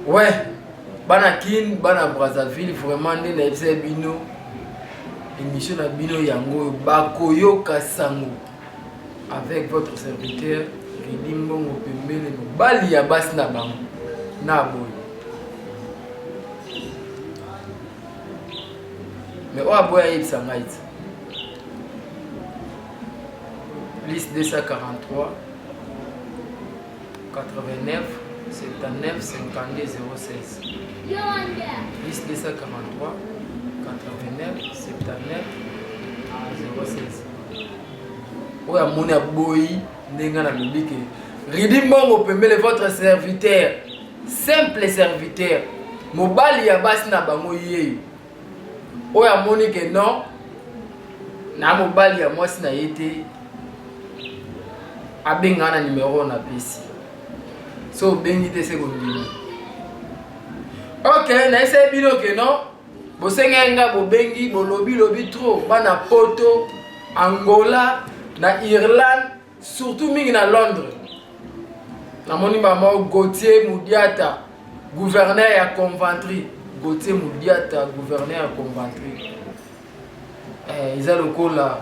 Ouais, bana kin, bana Brazzaville, vraiment nde na ebisa bino émission na bino yango bakoyoka sango avec votre serviteur Ridimbo Pembele mobali ya basi na bango na boy. Mais on a beau y ça night. Liste 243 89 79 52 06. Liste 243 89 79 06. On a mon aboy n'enga na biblique. Ridimbo Pembele votre serviteur, simple serviteur, mobali ya basi na bango yeyo. Oya moni que non na mobali ya mwasi na yete abenga na numéro na pesi so bengi te se kondini. Ok, na ese bino que non bosenga bo bengi bo lobi trop bana poto Angola na Irlande surtout mingi na Londres. Na moni mama Gauthier Mudiata gouverneur ya Coventry. Gauthier Mudiata, gouverneur à Coventry. Ils ont le coup là,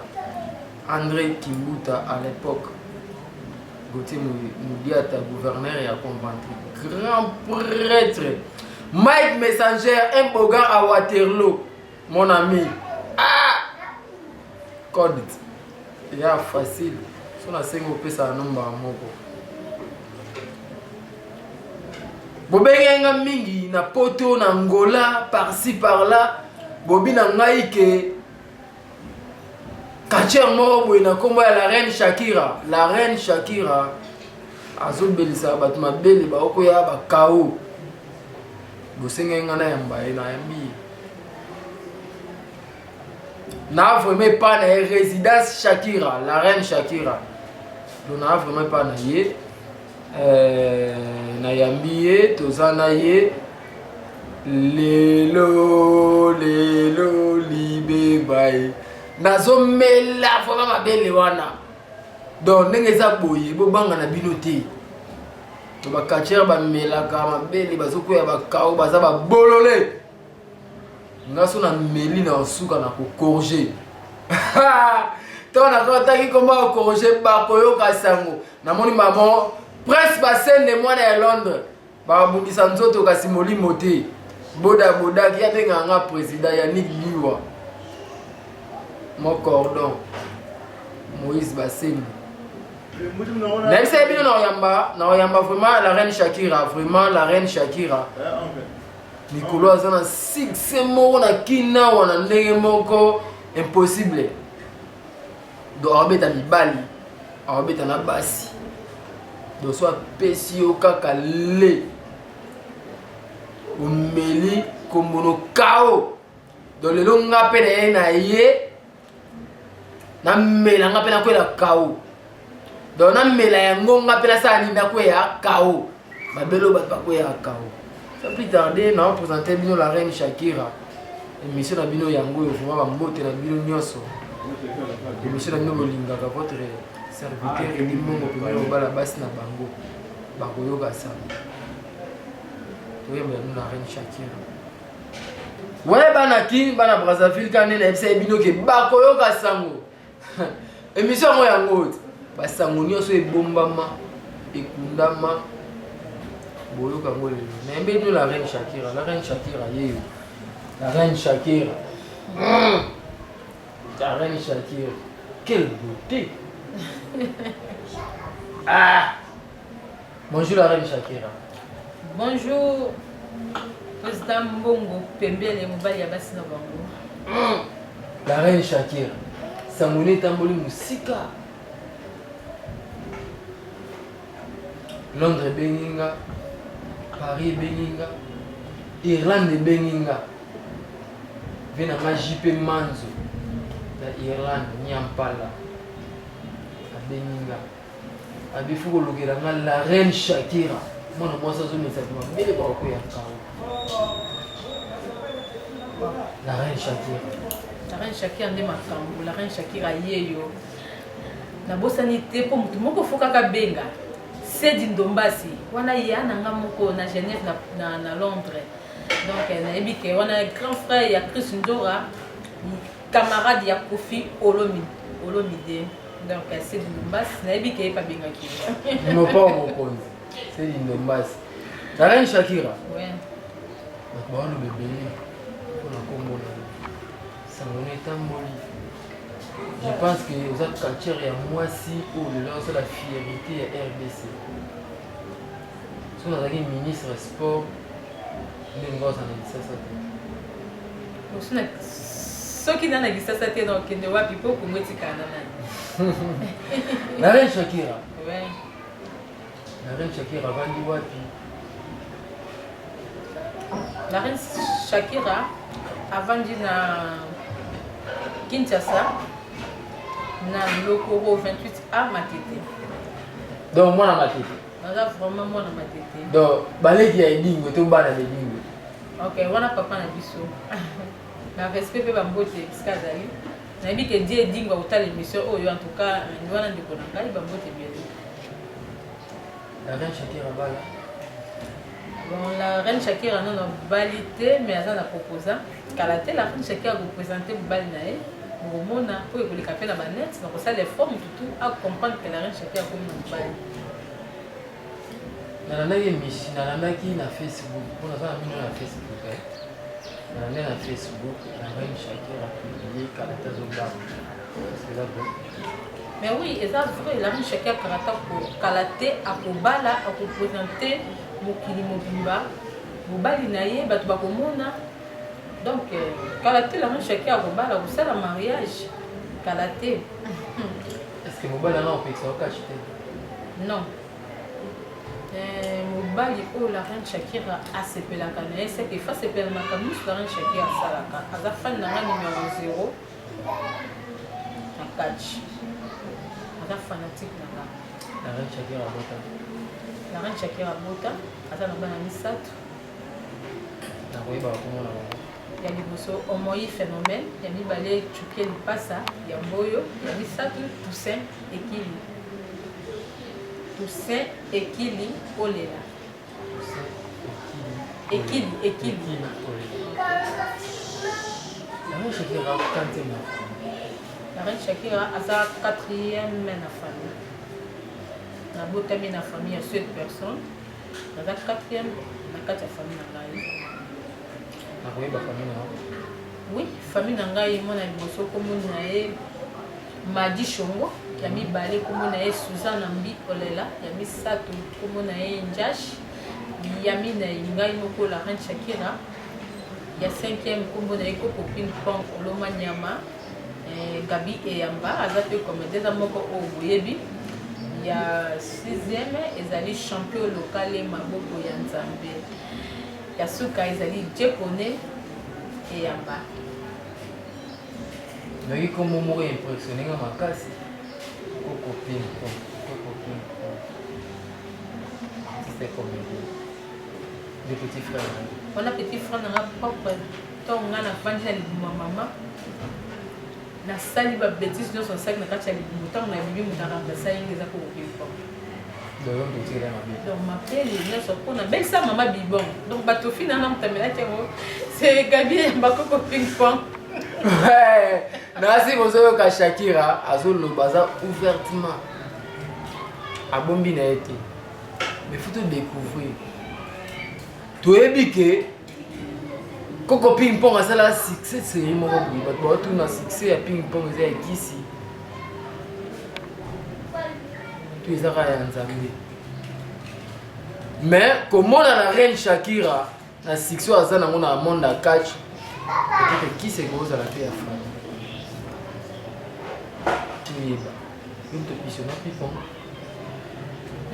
André Kimbuta à l'époque. Gauthier Mudiata, gouverneur à Coventry. Grand prêtre. Mike Messenger, un beau gars à Waterloo. Mon ami. Ah! Code. Il y a facile. Si on a 5 OP, ça a un nombre à moko. Bobenga mingi na poto na Angola par-ci par-là bobi na ngai ke kacher moko boy na kombo ya la reine Shakira azo belisa batu mabele ba okoya ba kao bosenga na yamba na yambi na vraiment pas na résidence Shakira, la reine Shakira donc na vraiment pas na ye na yambiye tozana ye lelo libe bai nazo mela fo ma belle wana donc ndenge za boye bo banga na bino te to ba kacher ba mela ka ma belle bazoko ya ba kao baza ba bolole ngaso na meli na osuka na ko corriger to na ko taki komba ko corriger ba koyoka sango na moni maman Presse bassin de moi à Londres. Babundisa nzoto kasi molimo te. Boda ki abenga nga président Yannick Liwa. Mon cordon. Moïse Bassem. Même si bien na yamba vraiment la reine Shakira. Nicolas azana 6 mots na kina wana ndenge moko impossible. Do arbeta mibali. Arbeta na basi. Do soit pesio kaka le umeli kombono kao do le longa pene na ye na mela nga pena kwela kao do na mela ya ngonga pena sa ni na kwela kao babelo bat pa kwela kao ça plus tarder na présenter bino la reine Shakira émission na bino yango yo vraiment ba mbote na bino nyoso émission na bino bolinga ka votre serviteur Ridimbo Pembele bala basi na bango bakoyoka sana toyemba na reine Shakira ouais bana kin bana Brazzaville kanene ebisa bino ke bakoyoka sango émission mo yango basango nyonso ebombama ekundama boyoka ngo lelo na embe bino la reine Shakira yeyo la reine Shakira quelle beauté. Ah! Bonjour la reine Shakira. Bonjour président Mbongo Pembele mobali ya basi na bango. La reine Shakira. Samone tamboli musika. Londres benginga, Paris benginga, Irlande benginga. Vena majipe manzo na Irlande nyampala. Benginga abifu ko lokela nga la reine Shakira mona mwasa zo mesa kwa mbele ba ko ya kawo la reine Shakira nde makambo la reine Shakira yeyo na bosani te po mutu moko foka ka benga c'est d'Indombasi. On a na Genève na Londres. Donc nayebi ke on a un grand frère ya Chris Ndora, camarade ya Kofi Olomide. Donc c'est d'Indombasi. Nayebi ke pas bien qui. Non pas mon cause. C'est d'Indombasi. La reine Shakira. Ouais. Bon le bébé. On a comme ça on est en moli. Je pense que vous êtes culture et moi si pour le lancer la fierté à RDC. Si on a un ministre sport, nous avons un ce qui n'a pas été donc ne voit plus pour moi la reine Shakira. Ouais. La reine Shakira va dire wapi. La reine Shakira avant dit na Kinshasa. Na Lokoro 28A Matete. Donc moi na Matete. On a vraiment moi na Matete. Donc balé qui a dingo to bana de dingo. OK, on a papa na biso. Na respect pe bambote skazali. Na bi ke die dingo auta l'émission en tout cas on va ndiko na ngai bambote bien. La reine Shakira bala. Bon la reine Shakira non na balité mais ça na proposé. Kalaté la reine Shakira représenter bali na e. Pour les capter la manette, donc ça les formes tout à comprendre que la reine Shakira comme un bail. Nanana michi nanana qui na Facebook pour la famille na Facebook. Nanana na Facebook la reine Shakira publié Kalata Zoba. C'est là bon. Mais oui, et ça vrai la reine Shakira Kalata pour Kalaté à Kobala à représenter Mokili Mobimba. Bobali naie batu bakomona. Donc, Kalaté, la reine Shakira Kobala, vous savez, le mariage, Kalaté. Est-ce que Mobali a un peu caché? Non. Mobali, oh, la reine Shakira a CP la canaille, c'est que face CP la macamus, la reine Shakira a Salaka. À la fin de la numéro 0, à catch. À la fanatique, la reine Shakira Bota. La reine Shakira Bota, à la banane Sato. La reine Shakira Il y a des homoï phénomène, il y a des balais chuké le passa, il y a Boyo, il y a des satou, Toussaint et Kili. Toussaint et Kili, Olela. Et Kili. La reine Shakira a canté. La reine Shakira a sa quatrième mère na famille. La beauté de la famille, il y a 7 personnes. La quatrième, la 4 famille na Gaï. Oui, famille Nangaï, mon ami Bosso, comme on a Madi Chongo, qui a mis Balé, comme on a Suzanne Ambi Olela, il y a mis Sato, comme on a Njash, il y a mis Ngaï Moko, la reine Shakira, il y a 5e, comme on a Coco Ping Pong, Oloma Nyama, Gabi et Yamba, Azate comme des amoko au Boyebi, il y a 6e, ils allaient champion local et Maboko Yanzambe. Yasuka ezali Djekone et Yamba. Mais comme on m'aurait impressionné à ma casse, Coco Ping Pong. C'était comme des petits frères. On a petit frère dans la propre temps, on a vendu la maman. La salle de bêtise dans son sac, on a remplacé les apôts au ping pong. Donc, ma pelle on a belle ça, maman Bibon. Donc, Batofi, c'est Gabi et Bakoko ping pong. Ouais, merci pour ce que Shakira a joué le bazar ouvertement. A bombi na été. Mais il faut te découvrir. Tu es biqué. Coco ping pong, c'est la succès, c'est mon hobby. Mais tu as succès à ping pong, c'est ici. Tu es à Nzambi. Mais comment la reine Shakira a succès à ça dans le monde de catch? Peut-être qui c'est gros à la paix à faire. Tu es là.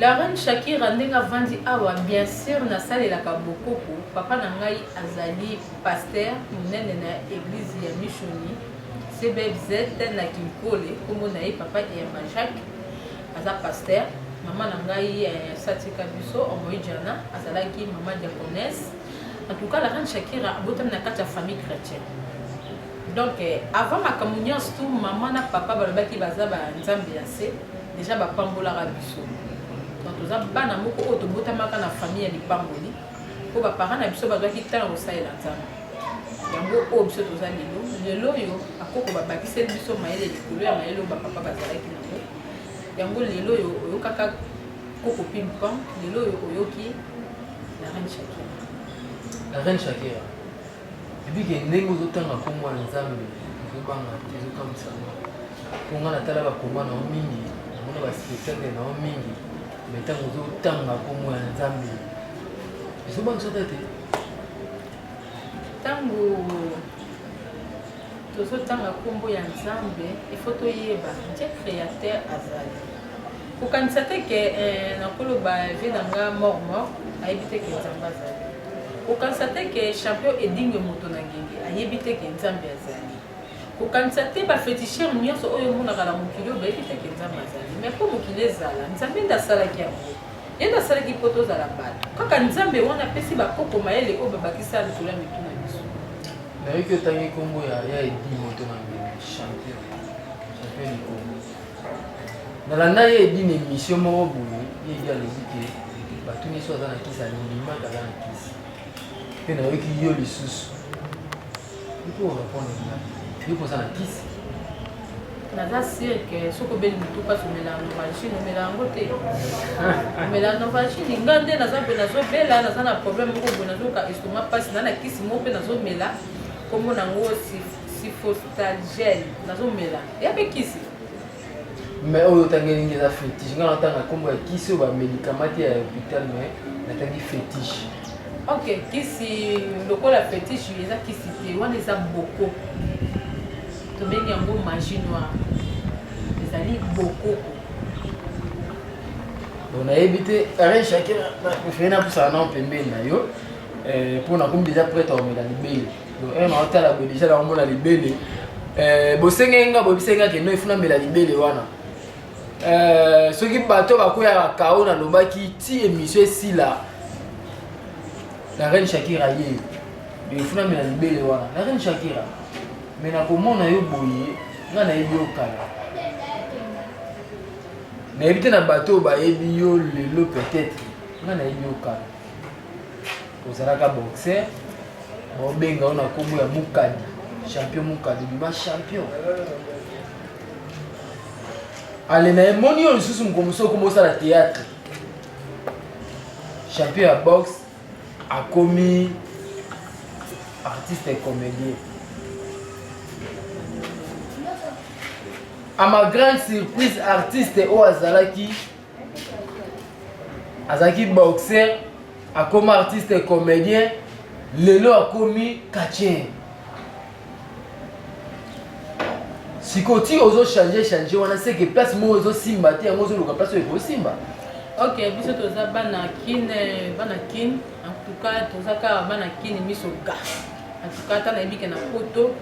La reine Shakira a vendu awa bien sûr na salle la kabokoko papa nangai azali pasteur munene na église ya Michoni CBZ na Kinkole comme na papa et Jacques aza pasteur maman nangai Satika Biso Omoijana azalaki maman diaconesse. En tout cas la reine Shakira abotam na kati ya famille chrétienne. Donc avant ma communion tout maman na papa balobaki baza ba nzambe yase déjà ba pambola biso. donc toza bana moko oyo tobotamaka na famille ya lipamboli po baparent na biso bazwaki ntango kosalela nzambe yango oyo biso toza lelo oyo akoko babakiseli biso mayele likolo ya mayele oyo bapapa bazalaki nango yango lelo oyo oyokaka koko pimpon lelo oyo oyoki la reine Shakira epi ke ndenge ozotanga kombo ya nzambe ezobanga te ezokamwisama mpo nga natala bakoma nao mingi namona baspectacle nao mingi me ntango ozotanga kombo ya nzambe ezobangisa ta te ntango tozotanga kombo ya nzambe ifo toyeba ntie créateur azali kokanisa te ke nakoloba vie nanga mort ayebi te ke nzambe azali kokanisa te ke champion edinge moto na ngenge ayebi te ke nzambe azali kokanisa te bafetichere nyonso oyo omonaka na mokili oyo bayebi te ke nzambe azali mais mpo mokili ezala nzambe nde asalaki yango ye nde asalaki mpo tozala bato kaka nzambe wana apesi bakoko mayele oyo babakisa likolo ya mitu na biso nayoki otangi kombo ya edi moto na ngenge champion likongo nalanda ye edi na émission moko boye ye edi alobi ke bato nyonso aza na kisi alimimaka aza na kisi mpe nayoki yo lisusu mpo orépondre ngai yo koza na kisi naza sire ke soki obeli motu mpasi omela novagine omela yango te omela novagine nga nde naza mpe nazobela naza na problème moko boye nazoyoka estomac mpasi na na kisi moko mpe nazomela kombo nango sifostalgel nazomela eya mpe kisi mais oyo otangelingi eza fétiche nga natanga kombo ya kisi oyo bamédicament te ya hôpital mais natangi fétiche ok kisi lokola fétiche eza kisi te wana eza boko tobengi yango magie noire ezali bokoko donc nayebi te reine Shakira preféré napusaka nao pembeni na yo mpo nakomi déjà prête aomela libele donc naotala boye déjà naomona libele bosengeli nga boyebiseli ke no efuna mela libele wana soki bato bakweyaka kao nalobaki ti émission esila la reine Shakira ye efuna mela libele wana la reine Shakira me nakomona yo boye nga nayebi yo kala nayebi te na bato bayebi yo lelo peut-être nga nayebi yo kala ozalaka boxer baobenga yo na kombo ya Mukadi champion Mukadi bima champion ale na emoni yo lisusu mokomoso okomi osala théâtre champion ya boxe akomi artiste et comédien. À ma grande surprise, artiste au Azalaki boxer, a comme artiste et comédien, Lelo a commis catcher. Si côté ozo changer, on a sait que place moi ozo simba, ti ozo le place ozo simba. Ok, biso toza banakin, en tout cas toza ka banakin misoga. En tout cas tana ebike na photo.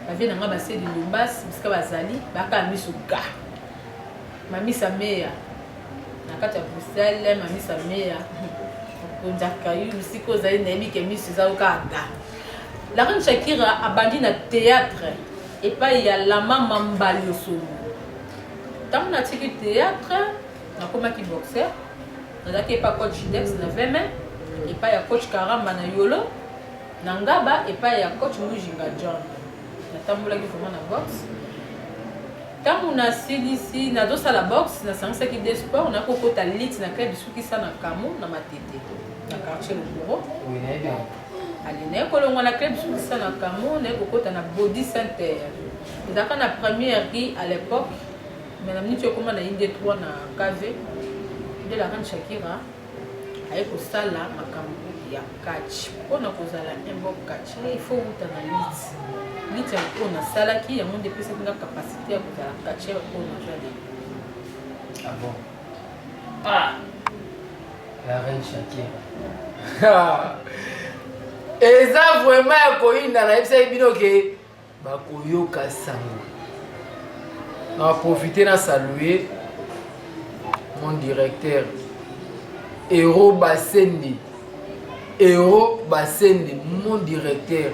Bavie nanga base de Lubas, biska bazali, baka misoga. Mami Sameya. Nakati ya Bruxelles, Mami Sameya. Konjaka yu bisiko zali na ebike misuza okanga. La reine Shakira abandi na théâtre et pas il y a la maman Mbalosomo. Tant na tiki théâtre, na komaki boxer. Nazaki pas coach Dex na 20 mains et pas ya coach Karamba na Yolo. Nangaba et pas ya coach Mujinga John. Natambolaki vraiment na boxe. Tant on a ici na dosa la boxe, na sangisa ki des sport, na kokota lit na club bisuki sa na kamo na matete. Na quartier le bureau. Oui, bien. Allez, na kolongo na club bisuki sa na kamo, na kokota na body center. Ezaka na première vie à l'époque. Mais la minute comment na inde 3 na KV de la reine Shakira aye ko sala makambo ya catch. Ona kozala embo catch. Il faut uta na lit. Lit ya ko na sala ki ya monde pesa nga capacité ya kozala catch ko na jale. Ah bon. Ah. La reine Shakira. Et ça vraiment koinda na ebisa bino ke bakoyoka sango. On va profiter de saluer mon directeur Héros Bassendi. Héros Bassendi, mon directeur.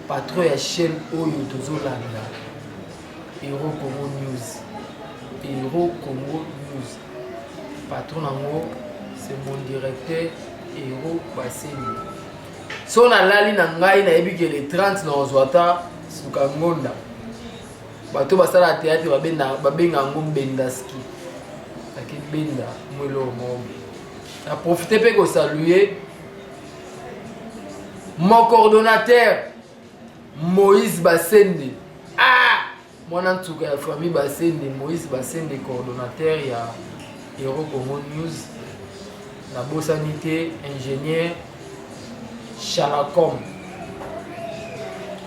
Patron de la chaîne Oyo Tozolanda. Héros Congo News. Héros Congo News. patron nango c'est mon directeur Héros Basseni. So na lali na ngai na yebi ke le 30 na ozwata suka ngonda. Bato basala théâtre babenga ngo bendaski. Aki benda mwelo mombe. A profiter pe ko saluer mon coordonnateur Moïse Bassende. Ah, mon en tout cas famille Bassende, Moïse Bassende coordonnateur ya Héros Congo News. La Bossanité, ingénieur Chalacom.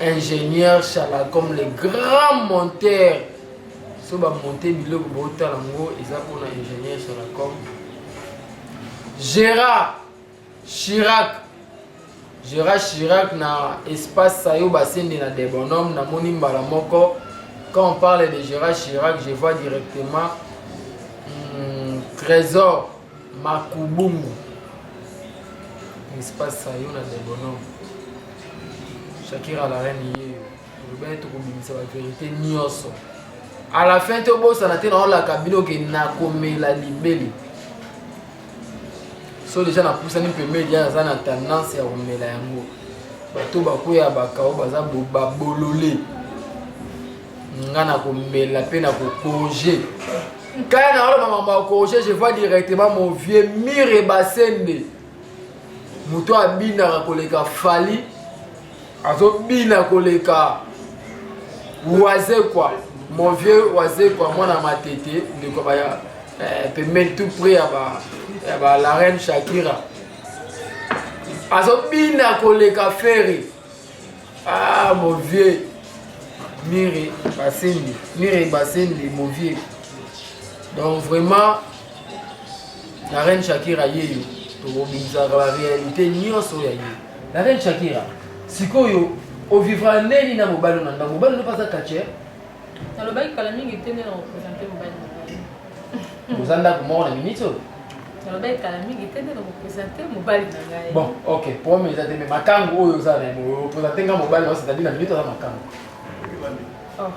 Ingénieur Chalacom, les grands monteurs. Si vous montez biloko bota lango, ils ont un ingénieur Chalacom. Gérard Chirac na espace Sayo Bassende na des bonhommes na moni mbala moko. Quand on parle de Gérard Chirac, je vois directement Trésor Makubungu. Espace Sayo na des bonhommes. Shakira la reine hier. Je vais être communiqué la vérité nyoso. À la fin tu boss na te na la cabine que na komela libeli. So déjà na poussa ni peu média za na tendance ya komela yango. Bato bakoya bakao baza bololé. Ngana komela pe na ko congé. Quand na la maman congé, je vois directement mon vieux Mire Bassende. Muto abina koleka fali. Azo bina koleka Oisé quoi. Mon vieux Oisé quoi, moi na ma tête de quoi ya peut mettre tout près à la reine Shakira. Azo bina koleka ferry. Ah mon vieux Mire Bassende mon vieux. Donc vraiment la reine Shakira yeyo to la réalité nyonso ya ye. La reine Shakira sikoyo o vivra neni na mobali na ndako mobali no pas kache na lobaki kala mingi tene na représenter mobali na ngai ozanda ko mona minito na lobaki kala mingi tene na représenter mobali na ngai. Bon OK pour moi ça te me makango oyo za na représenter nga mobali na c'est-à-dire na minito za makango. Oh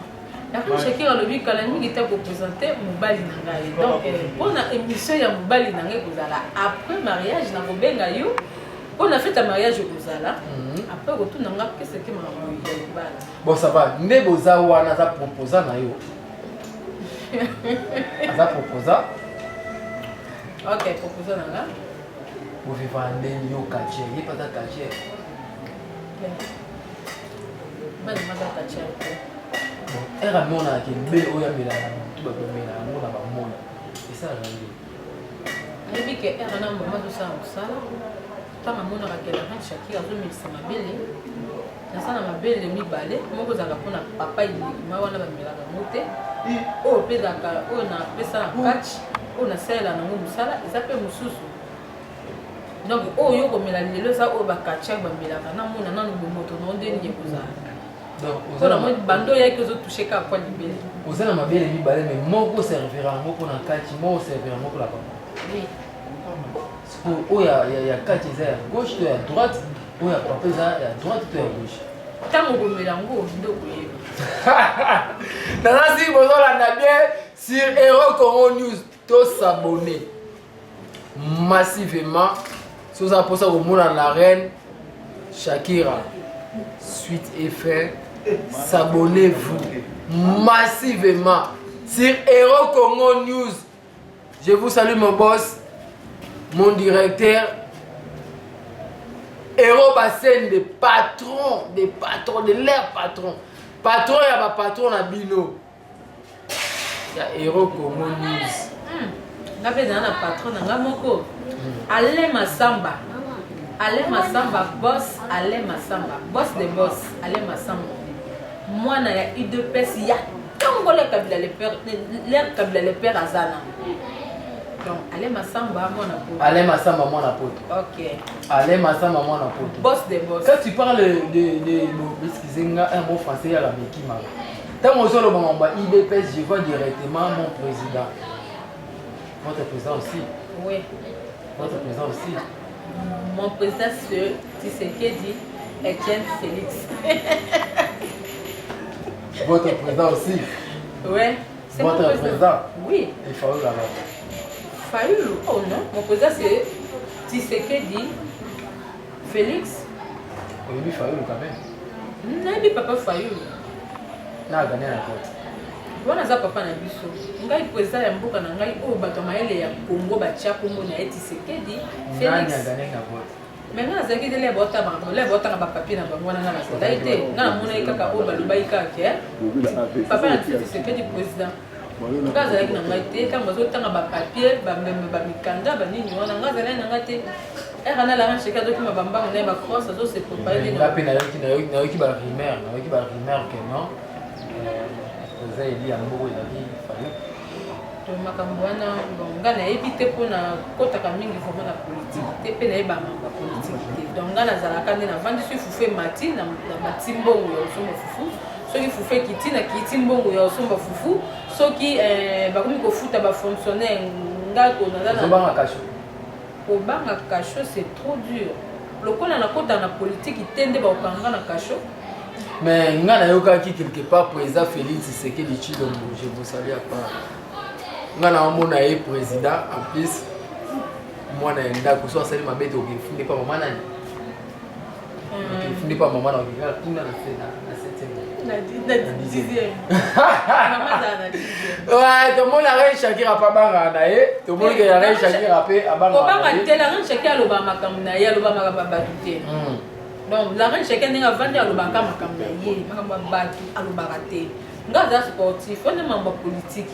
la reine Shakira lobaki kala mingi te ko représenter mobali na ngai. Donc pour na émission ya mobali na ngai kozala après mariage na kobenga yo. On a fait un mariage au Zala. Après, retour dans la qu'est-ce que m'a envoyé. Bon, ça va. Neboza wana za proposa na yo. Za proposa. OK, proposa na nga. Vous vivre ndeni yo kache, yi pas ta kache. Ba ni mata kache. Bon, era mona ke be oya mela na tu ba mela mona ba mona. Et ça rangi. Ayebi ke era na mama do sa sala. Tama mona rakela reine Shakira zo misa mabele na sana mabele mibale moko zaka pona papa ilima wana bamelaka mote o pedaka o na pesa catch o na sala na musala eza pe mususu donc o yo komela lelo za o bakacha bamelaka na mona nanu moto no ndeni yekoza donc ozana mo bando ya ke zo toucher ka kwa libele ozana mabele mibale mais moko servira moko na catch moko servira moko la papa. Oui. Il y a 4 à gauche, il y a droite, il y a papa à droite, il y a gauche. Tant que vous mélango, si vous avez bien sur Héros Congo News, tous s'abonner massivement. Si vous avez pour ça vous la reine Shakira, suite et fait, s'abonnez-vous massivement sur Héros Congo News. Je vous salue mon boss. Mon directeur, Héros Bassende, des patrons, de leurs patrons. Patron, il y a pas patron à Bino. Il y a Héros Congo News. Ngabe dans la patron, ngamoko. Allez Massamba. Allez Massamba, boss, allez Massamba. Boss de boss, allez Massamba. Moi, il y a eu deux pères, il y a tant de Kabila les pères, l'air Kabila les pères Azana. Donc, allez Massamba, mon apôtre. Allez Massamba, mon apôtre. OK. Allez Massamba, mon apôtre. Boss des boss. Quand tu parles de excusez-moi, un mot français à la Mekima. Quand on sort le moment, IDPS, je vois directement mon président. Votre président aussi. Oui. Votre président aussi. Mon président, c'est Tshisekedi Etienne Félix. Votre président aussi. Oui. C'est votre président. Oui. Il faut là-bas. Fayoulou, oh non, mon président c'est Tshisekedi, Félix. Oui, Fayoulou quand même. Non, papa Fayoulou. Na gagné la côte. Wana za papa na biso. Ngai président ya mboka na ngai o bato maele ya Congo ba tia Congo na Tshisekedi, Félix. Nani a gagné la côte? Maintenant azaki de les bota ba ba papier na bango wana na sala ite. Na mona ikaka o ba lubai kaka. Papa na Tshisekedi président. Ngaza yaki na ngai te ntango bazotanga bapapier bamikanda banini wana ngaza naye na ngai te erana la ranche ka dokima bambango naye bacrosse azose propale ngapi nayoki barumeur ke non eza eli ya mboko ezali falu to makambo wana nga nayebi te mpona kotaka mingi vraimen na politike te mpe nayebama bapolitike te donc nga nazalaka nde navandisi fufu emati na mati mbongo ya osomba fufu soki fufu ekiti na kiti mbongo ya osomba fufu soki bakomi kofuta bafonctionnaire ngai konazana kasho kobanga kasho c'est trop dur lokola nakota na politike te nde bakokanga na kasho mais nga nayokaki quelque part président Félix Tshisekedi Tshilombo je vous salue à part nga naomona ye président en plus mwana ya ndako so asali mabe te okifunde pa mama nani okifunde pa mama na okikala kuna na 7e ouais, tout le monde a réussi à faire pas banga na ye, tout le monde a réussi à faire à banga. Ko banga te la ran chacun lo ba makam na ye lo ba makam ba te. Donc la ran chacun nga vandi lo ba makam na ye, makam ba lo ba te. Nga za sportif, on est membre politique.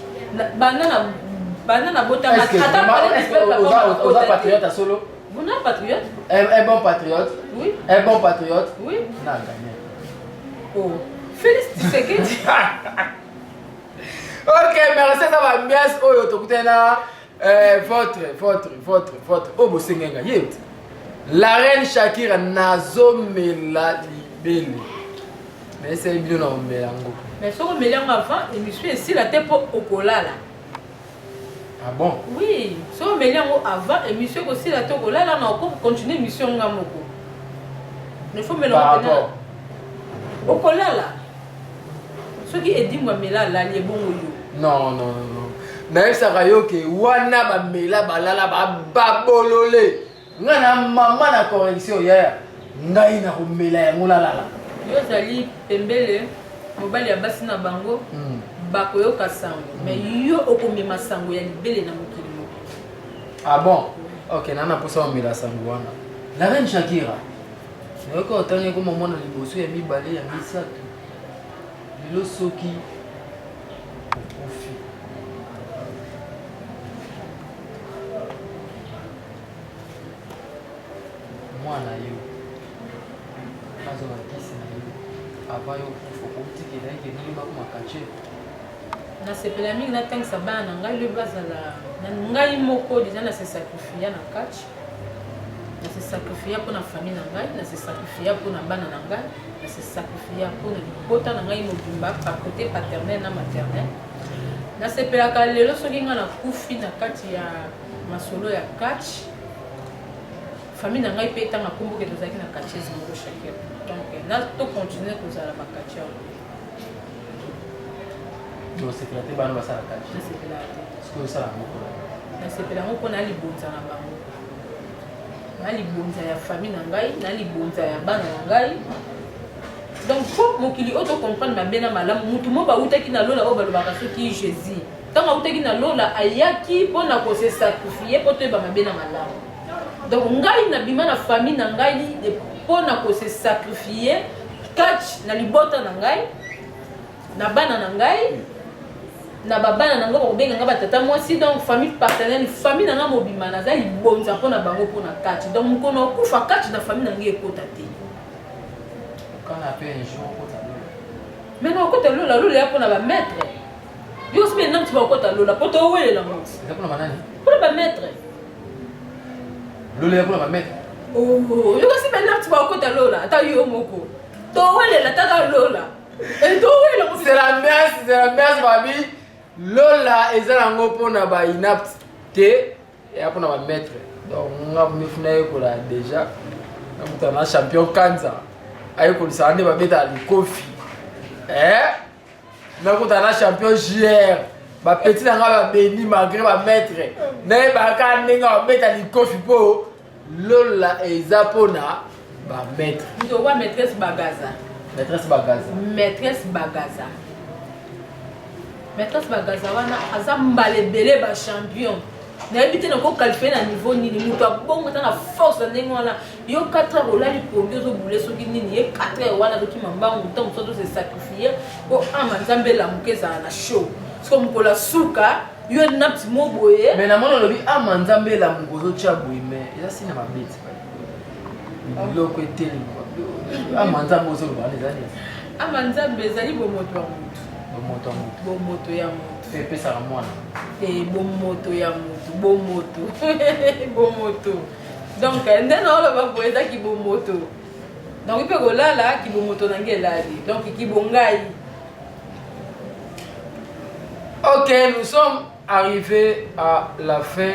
Banana bota ata aux patriotes à solo. Vous n'êtes patriote? Un bon patriote. Oui. Un bon patriote. Oui. Na gagné. Oh. Félix Tshisekedi. Ok, merci à ma mias oyo tokutena votre obo sengenga yet. La reine Shakira nazomela libele. Mais c'est bien non melango. Mais so melango avant émission ici la tête pour okolala. Ah bon? Oui, so melango avant émission aussi la tête okolala na ko continuer émission ngamoko. Il faut melango. Okolala. Ce qui est dit moi mela la li bongo yo. Non. Na esaka yo ke wana ba mela balala ba bolole. Ngana mama na correction ya. Ngai na komela yango la. Yo zali pembele mobali ya basi na bango. Bakoyoka sango. Mais yo okomema sango ya libele na mokili moko. Ah bon? OK, nana posa mela sango wana. La reine Shakira. Nayoko otanye ko mama na liboso ya mibale ya misato. Lelo soki ofi. Mwana yo. Kazo bakisi na yo. Aba yo kufa kutiki na yake nini bako makache. Na sepela mingi na tangisa bana ngai le bazala na ngai moko déjà na se sacrifier na catch. Na se sacrifier pour na famille na ngai, na se sacrifier pour na bana na ngai, na se sacrifier pour na bota na ngai mobimba par côté paternel na maternel. Na sepela ka lelo soki nga na kufi na kati ya masolo ya catch. Famille na ngai pe tanga kombo ke tozaki na catcheuse moko chacun. Donc na to continuer kozala ba catcheur. Donc c'est que la bana basala catch. Na sepela te. Ce que ça la moko. Na sepela moko na libonza na bango. Na libonza ya famille na ngai, na libonza ya bana na ngai. Donc faut mokili auto comprendre mabena malamu mutu mo ba utaki na lola o ba lobaka soki Jésus. Tanga utaki na lola ayaki pona ko se sacrifier poto ba mabena malamu. Donc ngai na bima na famille na ngai de pona ko se sacrifier catch na libota na ngai na bana na ngai na babana na ngo benga nga batata mwasi donc famille partenaire famille na nga mobima na za libonza pona bango pona catch donc mukono kufa catch na famille na ngai ekota te. Quand on appelle un jour kota lola. Maintenant kota lola lola ya pona ba maître. Yo aussi maintenant tu vas kota lola poto wele la mot. C'est pour manani. Pour ba maître. Lola ya pour ba maître. Oh, yo aussi maintenant tu vas kota lola ata yo moko. To wele la tata lola. Et to wele c'est la messe famille. Lola ezalango pona ba inapte te ya pona ba maître. Donc nga mifuna yekola déjà. Na mutana champion Kanza. Ayekolisa ande babeta likofi. Na kutana champion JR. ba petit na nga ba béni malgré ba maître na ba ka ninga beta likofi po lola eza pona ba maître ndo wa maîtresse bagaza wana aza mbalebele ba champion nayebi te nako qualifier na niveau nini moto abongo ta na force na ndenge wana yo 4 heures olali pongi ozobule soki nini ye 4 heures wana azokima mbangu ntango mosusu azose sacrifier po ama nzambe elamuka ezala na show siko mokolo suka yo na pti mo boye mais na mona olobi ama nzambe elamuka ozotya boye mais eza sina mabeti biloko eteli ama nzambe ozoloba wana eza nini ama nzambe ezali bomoto ya moto epesaka mwana bomoto ya moto bomoto donc nde naoloba boye eza kibomoto donc mpe kolala kibomoto nange elali donc kibongai. Ok, nous sommes arrivés à la fin,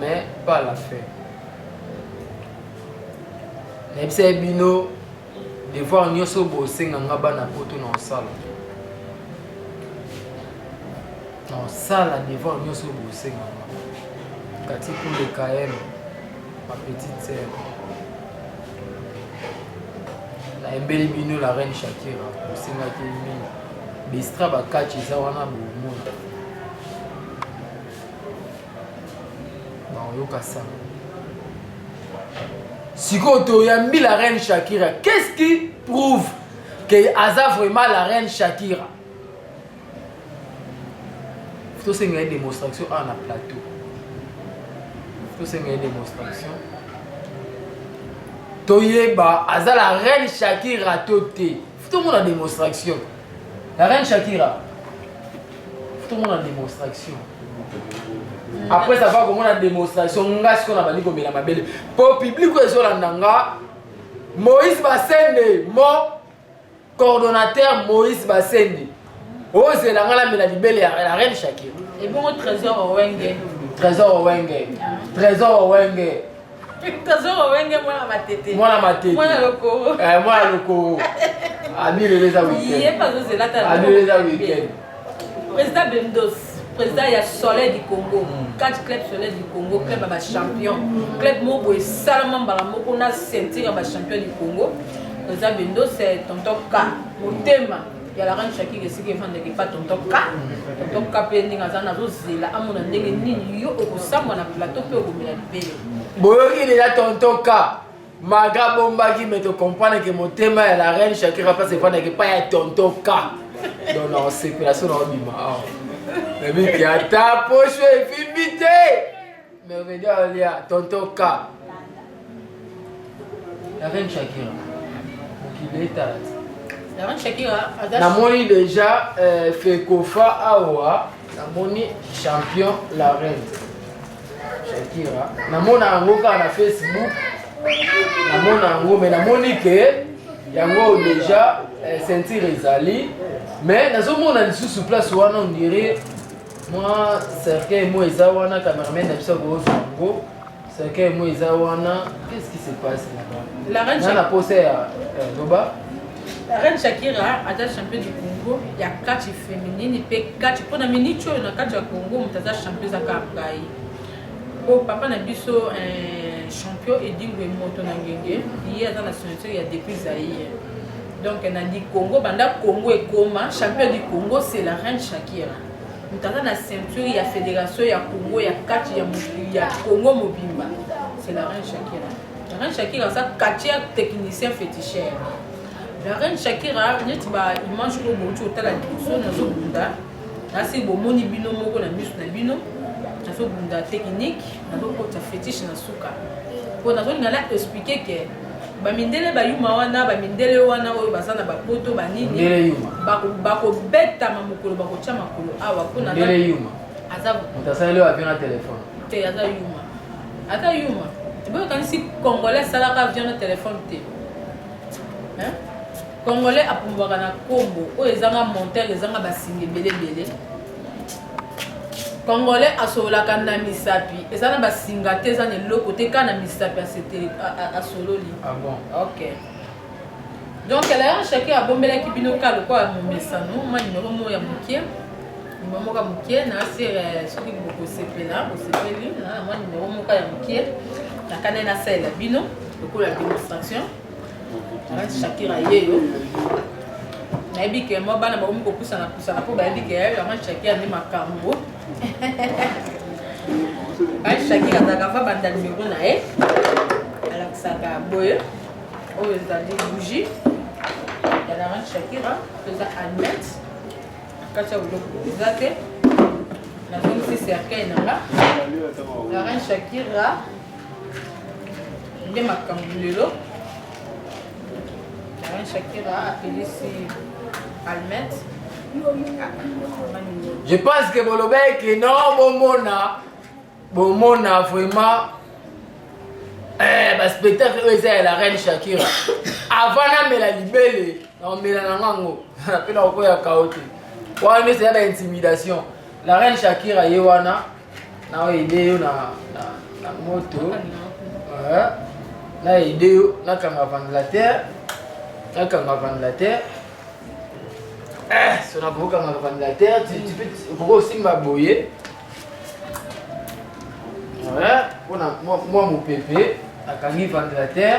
mais pas la fin. Nebse bino de voir nyoso bosenga ngaba na poto na osala. Na osala de voir nyoso bosenga. Kati pour le KM, ma petite sœur. La embeli bino la reine Shakira, bosenga ke mino. Bistra ba kachi za wana bomo. Ba yoka ça. Sikoto yambi la reine Shakira. Qu'est-ce qui prouve que Aza vraiment la reine Shakira? Faut c'est une démonstration à la plateau. Faut c'est une démonstration. Toyeba Aza la reine Shakira toté. Faut tout le monde en démonstration. La reine Shakira. Faut tout le monde en démonstration. Après ça va comment la démonstration, on a ce qu'on a dit comme la belle. Pour public où est l'andanga, Moïse Bassende, mon coordonnateur Moïse Bassende. Oh c'est la la reine Shakira. Et bon trésor au Wenge. Trésor au Wenge. Trésor au Wenge. Trésor au Wenge moi la matete. Moi la matete. Moi la loco. Moi la loco. Ami le les week-end. Il est pas c'est là ta. Ami le les week-end. Président Bendos. Président il y a Soleil du Congo, 4 clubs Soleil du Congo, club à champion, club Mobo et Salomon Balamoko na ceinture à champion du Congo. Président Bendo c'est tonton K. Mon thème, il y a la reine Shakira qui est fan de pas tonton K. Tonton K pending à Zana Rosela, à mon ndenge nini yo okosamba na plateau pe okomela libele. Boyoki déjà tonton K. Maga bomba qui me te comprendre que mon thème est la reine Shakira pas c'est fan de pas ya tonton K. Donc non, c'est que la son bima. Mais qui a ta poche et vite. Mais on va dire tonton K. La reine Shakira. Qui est la reine Shakira a moni déjà fait Kofa Awa, la moni champion la reine Shakira. Na mona ngoka na Facebook. Na mona ngo mais na moni que yango déjà sentir ezali mais nazo mona sous place wana on dirait moi cercueil moi ezawana cameraman na biso go zango cercueil moi ezawana qu'est-ce qui se passe là-bas la reine Shakira na posé Doba la reine Shakira a été championne du Congo il y a 4 féminines et 4 pour na minute na 4 ya Congo mutaza championne za Kapai oh papa na biso champion et dingwe moto na ngenge il y a dans la ceinture il y a depuis Zaïre donc on a dit Congo banda Congo et Koma champion du Congo c'est la reine Shakira. Nous avons la ceinture, il y a la fédération, il y a Congo, il y a 4, il y a Congo Mobimba. C'est la reine Shakira. La reine Shakira, c'est 4 techniciens féticheurs. La reine Shakira, il mange au bon tour, il y a la division dans le bunda. Là, c'est bon, moni bino, moko na misu na bino. Dans le bunda technique, dans le côté fétiche na souka. Pour nous expliquer que bamindele bayuma wana bamindele wana oyo bazana bapoto banini bako beta mamukolo bako tia makolo awa kuna ndele yuma azabu mutasale avion na téléphone te ata yuma tibo kanisi congolais salaka avion na téléphone te hein congolais apumbwaka na kombo oyo ezanga monteur ezanga basinga belebele Congolais asolaka na misapi ezana basinga te ezana eloko te kana misapi a sololi. Ah bon? OK. Donc elle a chacun a bombela ki bino ka lokwa momesano ma numéro mo ya mokie numéro moka mokie na sire soki bokosepela bosepeli na mwa numéro moka ya mokie nakane nasalela bino lokola démonstration Shakira yeyo nayebi ke mwa bana bakomi kopusana mpo bayebi ke vraiment Shakira nde makambo Shakira azalaka fa banda numéro na ye alakisaka boye oyo ezali bougie ya la reine Shakira eza almet akati ya biloko eza te nazongisi cercueil nanga la reine Shakira nde makambo lelo la reine Shakira apelisi almet. Je pense que Bolobek est non bomona vraiment spectacle eza la reine Shakira avant na mela libele na mela nango na pena okoya kaote wana c'est ba intimidation la reine Shakira yewana na ideo na moto na ideo na kanga ventilateur si on a beaucoup comme ventilateur tu peux aussi m'aboyer voilà moi mon pépé à kangi ventilateur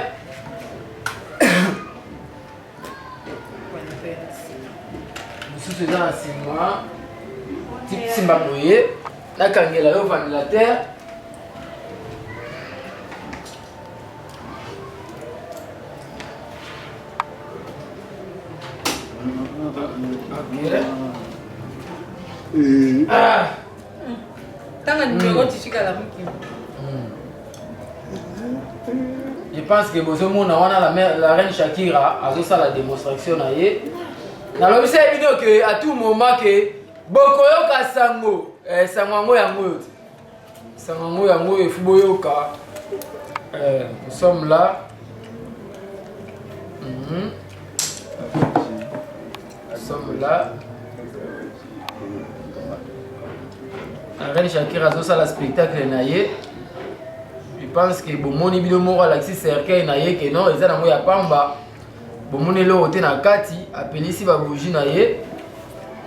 mususu eza na nsima simba boye nakangela yo ventilateur Je pense que bozomona wana la reine Shakira azosala la démonstration na ye. Nalobi sa vidéo que à tout moment que bokoyoka sango sango yango fuboyoka nous sommes là. Nous sommes là. La reine Shakira azosala spectacle na ye. Je pense que bomoni bino moko alakisi cercueil na ye que non eza nango ya pamba bomoni eloko te na kati apelisi babougie na ye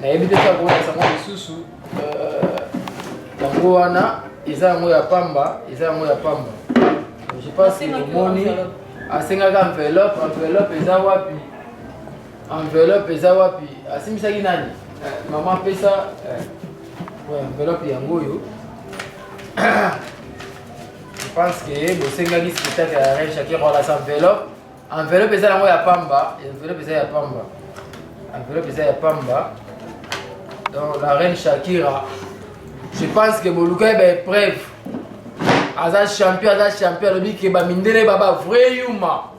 nayebi te kaka kona sango lisusu yango wana eza yango ya pamba je pense que bomoni asengaka enveloppe eza wapi asimisaki nani mama apesa enveloppe yango oyo. Je pense que bosengaki spectacle ya reine Shakira wala sa enveloppe eza yango ya pamba donc la reine Shakira je pense que boluka eba épreuve aza champion alobi ke bamindele baba vrai yuma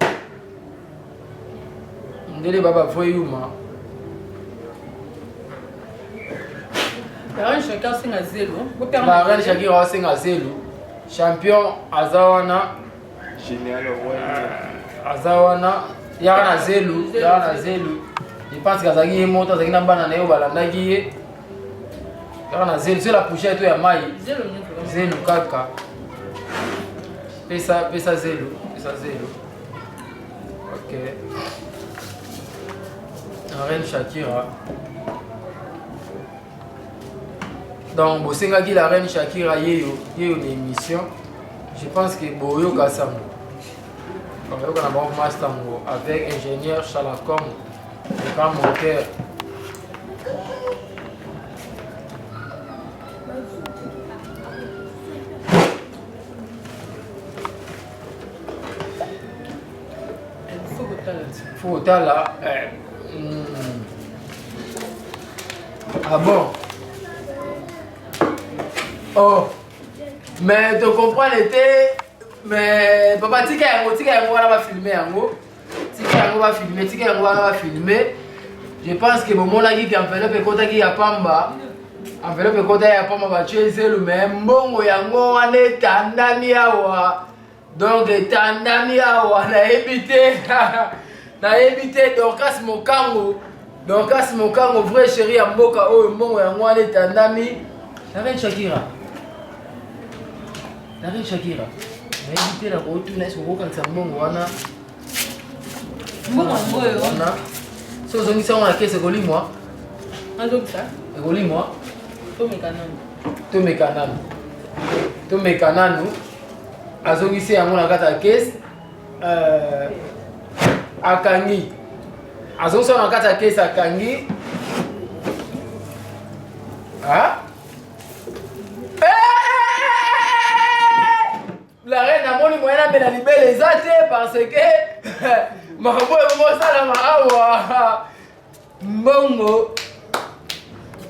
la reine Shakira asenga zelo champion azawana yaka na zelu je pense que azalaki ye moto azalaki na bana na ye balandaki ye yaka na zelu la pochette ya mai zelu kaka pesa zelu ok la reine Shakira donc bosengaki la reine Shakira yeyo na émission je pense que boyoka sango boyoka na bango master ngo avec ingénieur Chalacom le grand moteur faut kotala ah bon. Oh, mais tu comprends l'été, mais papa tika yango wana va filmer. Je pense que mon lagi qui enveloppe ekota ki ya pamba ba chezelu mais mbongo yango wana etandami awa. Donc etandami awa na éviter Dorcas Mokango vrai chéri ya mboka oyo mbongo yango wana etandami. La reine Shakira. Mais éviter la retourne, est-ce qu'on va quand mbongo wana so zongi sa wana kese kolimwa azokisa kolimwa tomeka nanu azongisi yango na kati ya kese akangi azongisa na kati ya kese akangi la reine amoni moyen amena libele eza te parce que makambo ekomosalama awa mbongo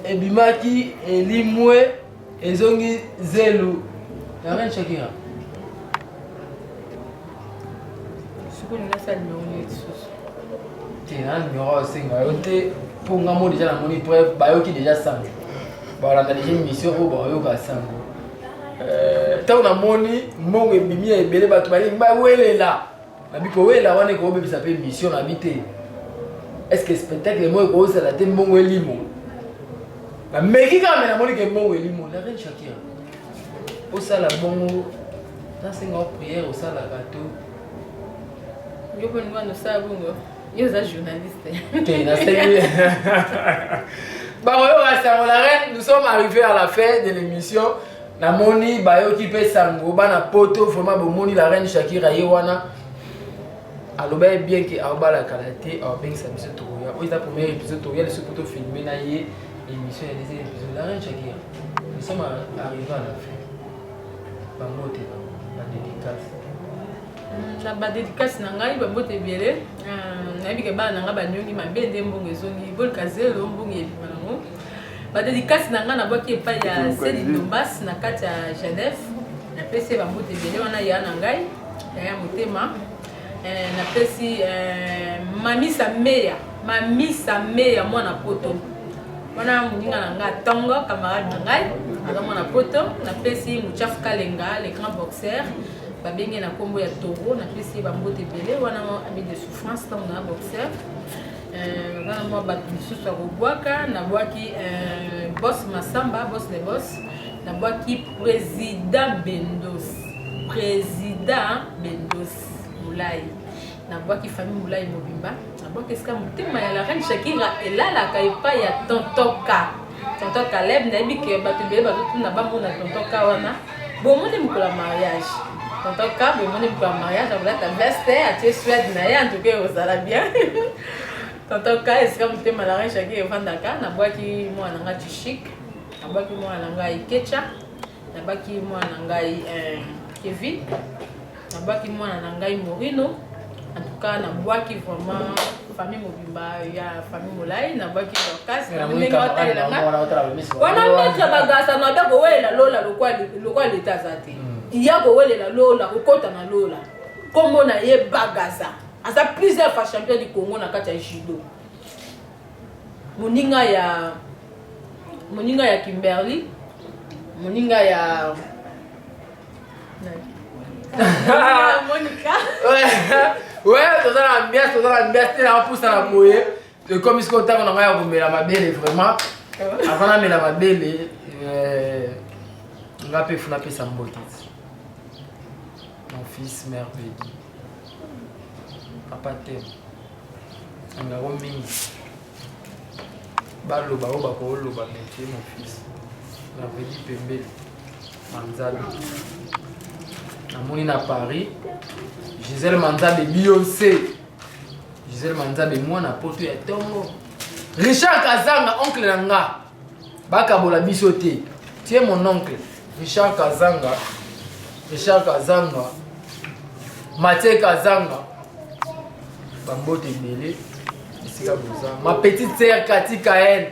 ebimaki elimwe ezongi zelu la reine Shakira te na numéro osenga yo te mpo nga mo déjà namoni preuve bayoki déjà sango balanda déjà émission oyo bayoka sango ntango namoni mbongo ebimi ya ebele bato balingi bawelela nabi kowelela wana ekobebisa mpe mission nabi te est-ce que spectacle mo ekozala te mbongo elimo nameki kaka me namoni ke mbongo elimo la reine Shakira osala bongo nasenga o prière osalaka to yo mpe ningo anosala bongo yo oza journaliste te nasengi bakoyoka sango la reine nous sommes arrivés à la fin de l'émission namoni bayoki mpe sango bana poto vraiment bomoni la reine Shakira ye wana aloba ye bien ke aobalaka la te aobengisa biso tokoya oyo eza premier épisode tokoya leso po tofilme na ye émission ya deuxième épisode la reine Shakira nous sommes arrivés à la fin bambote badédicace na badédicace na ngai bambote ebele nayebi ke bana na ngai banyongi mabe nde mbongo ezongi bolika zelo mbongo ebima nango badédicace na ngai nabwaki epai ya Seli Dombas na kati ya Genève napesi bambote ebele wana ya na ngai ya motema napesi mamisa meya mwana poto wana moninga na ngai atongo camarade na ngai aza mwana poto napesi Muchafu Kalenga le grand boxeur babenge na kombo ya Toro napesi bambote ebele wana ami de souffrance ntango na boxeur wana mwa bato misusu ya kobwaka nabwaki boss Masamba boss le boss nabwaki président Bendos Moulai nabwaki famille Moulai Mobimba nabwaki esika motema ya la reine Shakira elalaka epai ya tonton Caleb nayebi ke bato ebele bazotuna bamona tonton Ka wana bomoni mokolo ya mariage tonton Ka bomoni mokolo ya mariage akolata veste atie suede na ye antuka ekozala bien tonton Ka esika motema la reine Shakira evandaka nabwaki mwana na ngai Chishik nabwaki mwana na ngai Kecha nabwaki mwana na ngai Kevin nabwaki mwana na ngai Morino en tout cas nabwaki vraiment famille Mobimba ya famille Molai nabwaki Dorcas ndenge otalelanga wana maître bagasa nabe kowelela lola lokwa leta za te iya kowelela lola kokota na lola kombo na ye bagasa aza plusieurs fois champion du Congo na kati ya judo moninga ya Kimberly moninga ya Monica. Ouais, toza na ambiance te na poussa na moye. Comme ce qu'on t'a on a komela mabele vraiment. Avant na mela mabele nga pe funa pe sambote. Mon fils merveilleux. Papa t'aime. Nga romingi. Baloba oba ko loba métier mon fils. Merveilleux Pembele. Manzalo. Namoni na Paris Gisèle Manzabe Beyoncé Gisèle Manzabe mwana poto ya tongo Richard Kazanga oncle nanga bakabola biso te tie mon oncle Richard Kazanga Mathieu Kazanga bambote ebele esika boza ma petite sœur Kati Kaen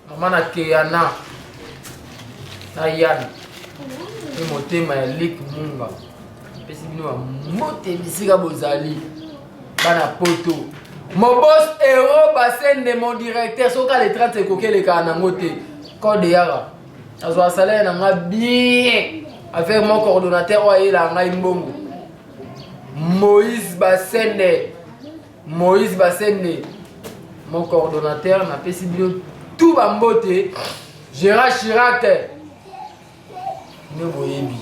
mama na Keyana na Yann motema ya Lik Munga pesi bino mote bisika bozali bana poto mon boss héros basende mon directeur soka les 30 kokele ka nango te code yara azwa salaire na nga bien avec mon coordonnateur oye la ngai mbongo Moïse Basende mon coordonnateur na pesi bino tout bambote Gérard Chirac Neboyebi.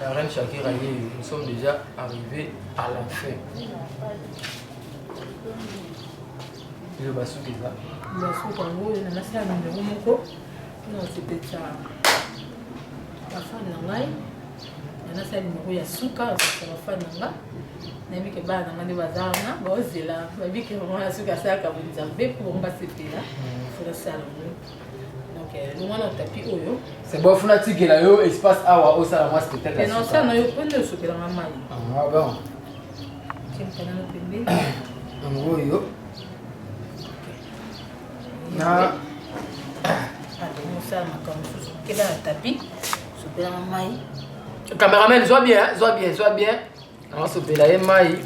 La reine Shakira, nous sommes déjà arrivés à la fin. Le Bassou Kango, il y a un numéro moko. Non, c'était ça. La femme n'a pas. Il y a un numéro ya suka, c'est la femme n'a pas. Nabi ke ba na ngani bazana ba ozela babi ke mama la suka sa ka bunzambe pour on passer là. Faut la salle. Donc nous on a tapis oyo. C'est bon funa tikela yo espace awa osala moi spectacle. Et non ça na yo pende sokela mama. Ah bon. Tiens kana no pembe. Ngo yo. Na on ça ma comme ça. Kela tapis sokela mama. Caméraman, sois bien. On se pèle à maï.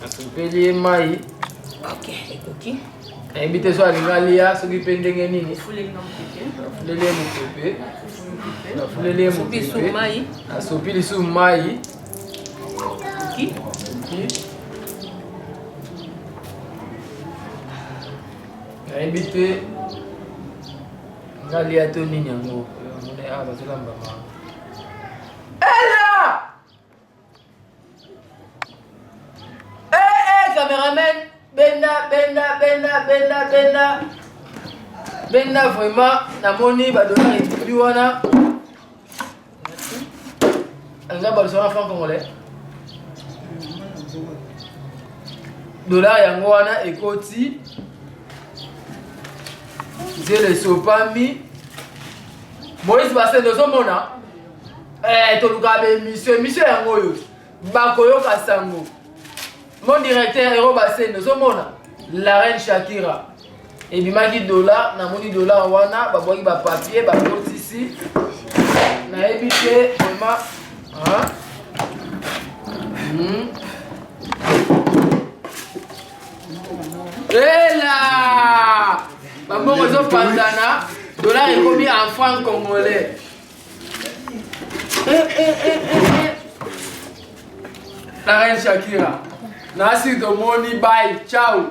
On se pèle à maï. Ok, écoute. Invite soit l'Ingalia, ceux qui pendent nini. Foulez non pépé. Foulez mon pépé. Foulez mon pépé. Sous maï. A sopili sous maï. Qui? Invite Ngalia to nini yango. On est à bazolamba ma. Caméraman, Benda vraiment, namoni badona et wana. Anga balsona franc congolais. Dollar yango wana ekoti. J'ai le sopami. Moïse Bassé dozomona. Tolukabe monsieur yango yo. Bakoyo kasango. Mon directeur Hero Bassé dozomona. La reine Shakira. Et bimaki dollar, namoni dollar wana, babwaki ba papier, ba porte ici. Na ebité vraiment hein. Et là, maman réseau pandana, dollar est commis en francs congolais. La reine Shakira. Nasi domoni bye, ciao.